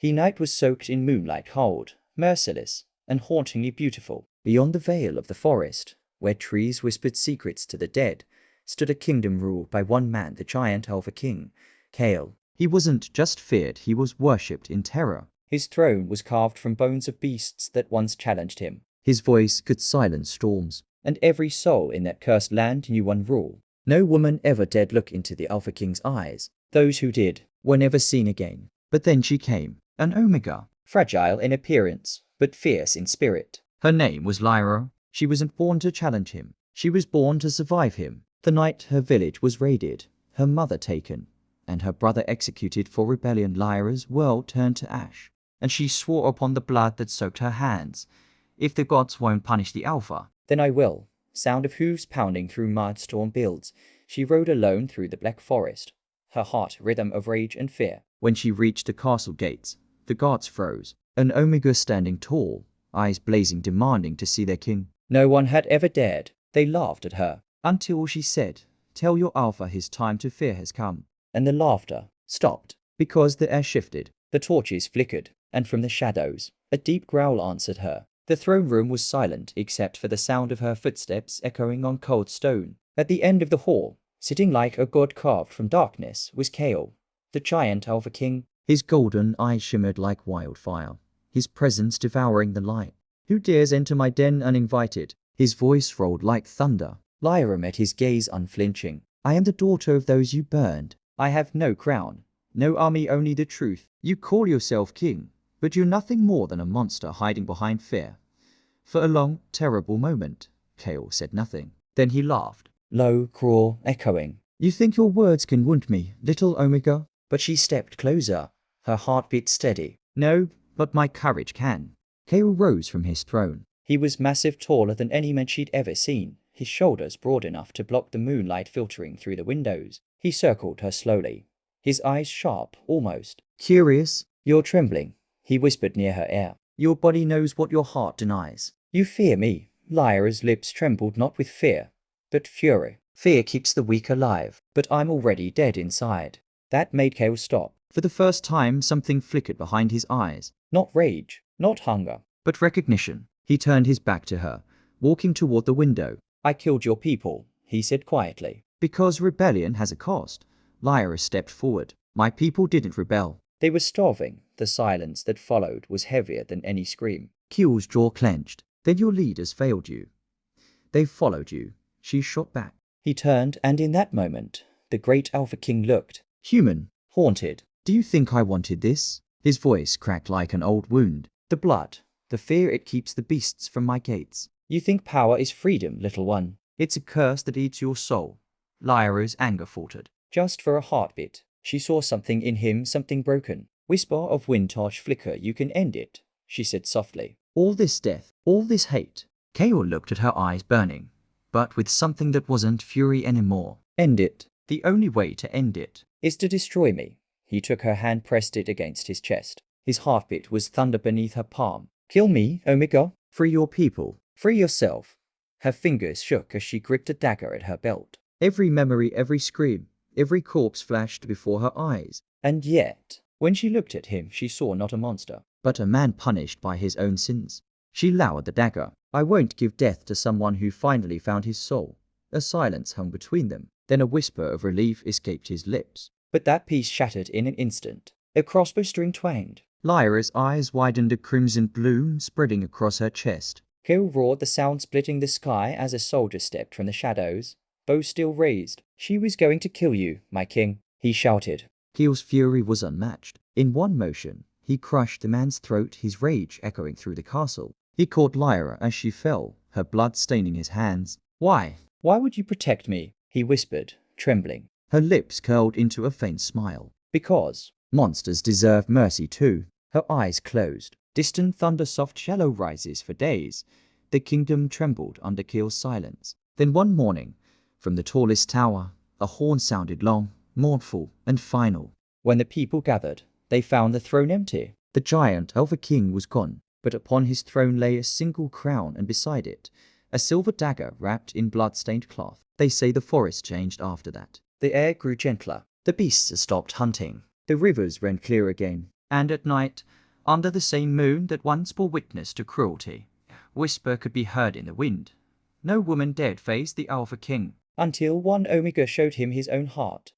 His night was soaked in moonlight cold, merciless, and hauntingly beautiful. Beyond the veil of the forest, where trees whispered secrets to the dead, stood a kingdom ruled by one man, the giant Alpha King, Kale. He wasn't just feared, he was worshipped in terror. His throne was carved from bones of beasts that once challenged him. His voice could silence storms, and every soul in that cursed land knew one rule. No woman ever dared look into the Alpha King's eyes. Those who did were never seen again. But then she came, an Omega, fragile in appearance, but fierce in spirit. Her name was Lyra. She wasn't born to challenge him. She was born to survive him. The night her village was raided, her mother taken, and her brother executed for rebellion, Lyra's world turned to ash, and she swore upon the blood that soaked her hands, "If the gods won't punish the Alpha, then I will." Sound of hooves pounding through mud-storm builds. She rode alone through the black forest, her heart rhythm of rage and fear. When she reached the castle gates, the guards froze. An Omega standing tall, eyes blazing, demanding to see their king. No one had ever dared. They laughed at her, until she said, "Tell your Alpha his time to fear has come." And the laughter stopped, because the air shifted, the torches flickered, and from the shadows, a deep growl answered her. The throne room was silent except for the sound of her footsteps echoing on cold stone. At the end of the hall, sitting like a god carved from darkness, was Kale, the giant Alpha King. His golden eyes shimmered like wildfire, his presence devouring the light. "Who dares enter my den uninvited?" His voice rolled like thunder. Lyra met his gaze unflinching. "I am the daughter of those you burned. I have no crown, no army, only the truth. You call yourself king, but you're nothing more than a monster hiding behind fear." For a long, terrible moment, Kale said nothing. Then he laughed, low, cruel, echoing. "You think your words can wound me, little Omega?" But she stepped closer, her heartbeat steady. "No, but my courage can." Kale rose from his throne. He was massive, taller than any man she'd ever seen, his shoulders broad enough to block the moonlight filtering through the windows. He circled her slowly, his eyes sharp, almost curious. "You're trembling," he whispered near her ear. "Your body knows what your heart denies. You fear me." Lyra's lips trembled, not with fear, but fury. "Fear keeps the weak alive, but I'm already dead inside." That made Kale stop. For the first time, something flickered behind his eyes. Not rage, not hunger, but recognition. He turned his back to her, walking toward the window. "I killed your people," he said quietly. "Because rebellion has a cost." Lyra stepped forward. "My people didn't rebel. They were starving." The silence that followed was heavier than any scream. Kale's jaw clenched. "Then your leaders failed you. They followed you." She shot back. He turned, and in that moment, the great Alpha King looked human, haunted. "Do you think I wanted this?" His voice cracked like an old wound. "The blood, the fear, it keeps the beasts from my gates. You think power is freedom, little one. It's a curse that eats your soul." Lyra's anger faltered. Just for a heartbeat, she saw something in him, something broken. "Whisper of wind torch flicker, you can end it," she said softly. "All this death, all this hate." Kale looked at her, eyes burning, but with something that wasn't fury anymore. "End it. The only way to end it is to destroy me." He took her hand, pressed it against his chest. His heartbeat was thunder beneath her palm. "Kill me, Omega. Free your people. Free yourself." Her fingers shook as she gripped a dagger at her belt. Every memory, every scream, every corpse flashed before her eyes. And yet, when she looked at him, she saw not a monster, but a man punished by his own sins. She lowered the dagger. "I won't give death to someone who finally found his soul." A silence hung between them. Then a whisper of relief escaped his lips. But that peace shattered in an instant. A crossbow string twanged. Lyra's eyes widened, a crimson bloom spreading across her chest. Kale roared, the sound splitting the sky as a soldier stepped from the shadows, bow still raised. "She was going to kill you, my king," he shouted. Kale's fury was unmatched. In one motion, he crushed the man's throat, his rage echoing through the castle. He caught Lyra as she fell, her blood staining his hands. Why would you protect me?" he whispered, trembling. Her lips curled into a faint smile. "Because monsters deserve mercy too." Her eyes closed. Distant thunder, soft shallow rises for days. The kingdom trembled under Kale's silence. Then one morning, from the tallest tower, a horn sounded long, mournful, and final. When the people gathered, they found the throne empty. The giant Alpha King was gone, but upon his throne lay a single crown, and beside it, a silver dagger wrapped in blood-stained cloth. They say the forest changed after that. The air grew gentler. The beasts stopped hunting. The rivers ran clear again. And at night, under the same moon that once bore witness to cruelty, whisper could be heard in the wind. No woman dared face the Alpha King, until one Omega showed him his own heart,